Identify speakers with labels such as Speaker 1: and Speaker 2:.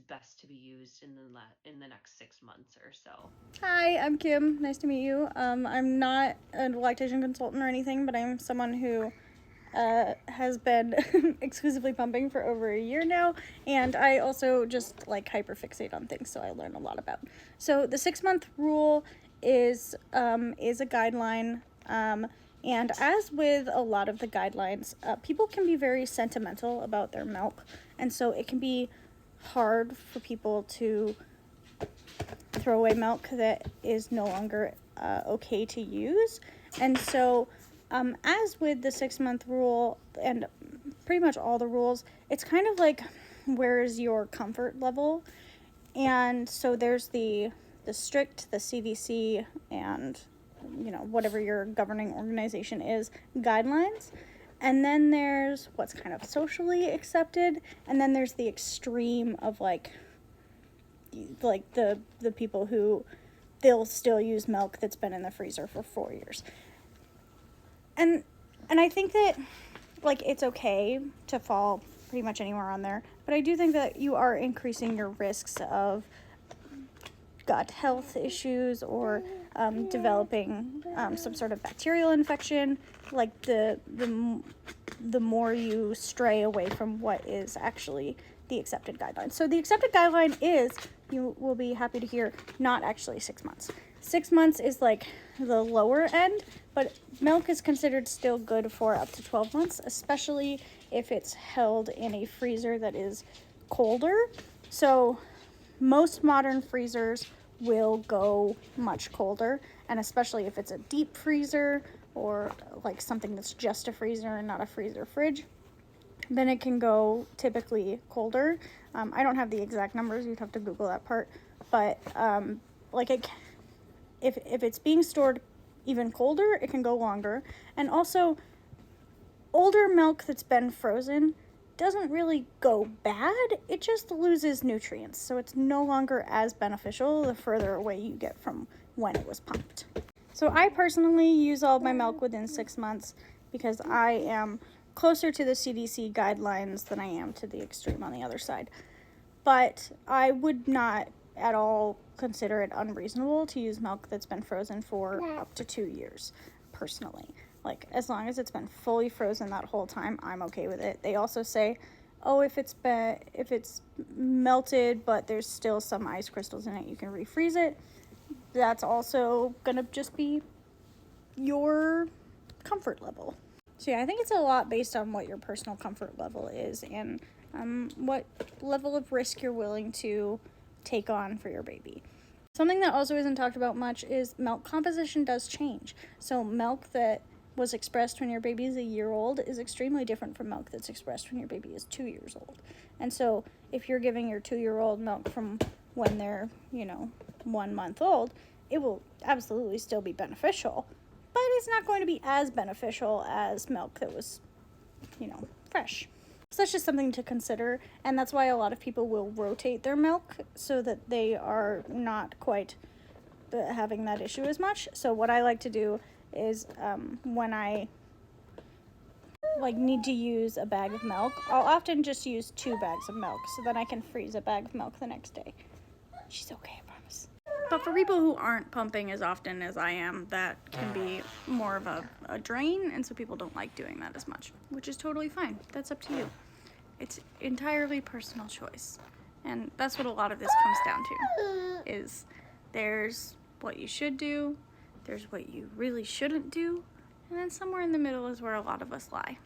Speaker 1: best to be used in the next 6 months or so.
Speaker 2: Hi, I'm Kim. Nice to meet you. I'm not a lactation consultant or anything, but I'm someone who has been exclusively pumping for over a year now, and I also just like hyperfixate on things, so I learn a lot about. So the 6 month rule is a guideline, and as with a lot of the guidelines, people can be very sentimental about their milk, and so it can be hard for people to throw away milk that is no longer okay to use. And so, as with the 6 month rule and pretty much all the rules, it's kind of like where's your comfort level. And so there's the strict, the CDC, and whatever your governing organization is, guidelines. And then there's what's kind of socially accepted, and then there's the extreme of like the people who they'll still use milk that's been in the freezer for 4 years. And I think that like it's okay to fall pretty much anywhere on there, but I do think that you are increasing your risks of gut health issues or developing some sort of bacterial infection, like the more you stray away from what is actually the accepted guideline. So the accepted guideline is, you will be happy to hear, not actually 6 months. 6 months is like the lower end, but milk is considered still good for up to 12 months, especially if it's held in a freezer that is colder. So most modern freezers will go much colder, and especially if it's a deep freezer or like something that's just a freezer and not a freezer fridge, then it can go typically colder. I don't have the exact numbers, you'd have to Google that part, but if it's being stored even colder, it can go longer. And also, older milk that's been frozen doesn't really go bad, it just loses nutrients, so it's no longer as beneficial the further away you get from when it was pumped. So I personally use all of my milk within 6 months because I am closer to the CDC guidelines than I am to the extreme on the other side. But I would not at all consider it unreasonable to use milk that's been frozen for up to 2 years, personally. Like, as long as it's been fully frozen that whole time, I'm okay with it. They also say, oh, if it's melted but there's still some ice crystals in it, you can refreeze it. That's also gonna just be your comfort level. So yeah, I think it's a lot based on what your personal comfort level is and what level of risk you're willing to take on for your baby. Something that also isn't talked about much is milk composition does change. So milk that was expressed when your baby is a year old is extremely different from milk that's expressed when your baby is 2 years old. And so if you're giving your 2-year-old milk from when they're 1 month old, it will absolutely still be beneficial, but it's not going to be as beneficial as milk that was fresh. So that's just something to consider, and that's why a lot of people will rotate their milk so that they are not quite having that issue as much. So what I like to do is when I need to use a bag of milk, I'll often just use 2 bags of milk so then I can freeze a bag of milk the next day. She's okay, I promise. But for people who aren't pumping as often as I am, that can be more of a drain, and so people don't like doing that as much, which is totally fine. That's up to you. It's entirely personal choice. And that's what a lot of this comes down to, is there's what you should do, there's what you really shouldn't do, and then somewhere in the middle is where a lot of us lie.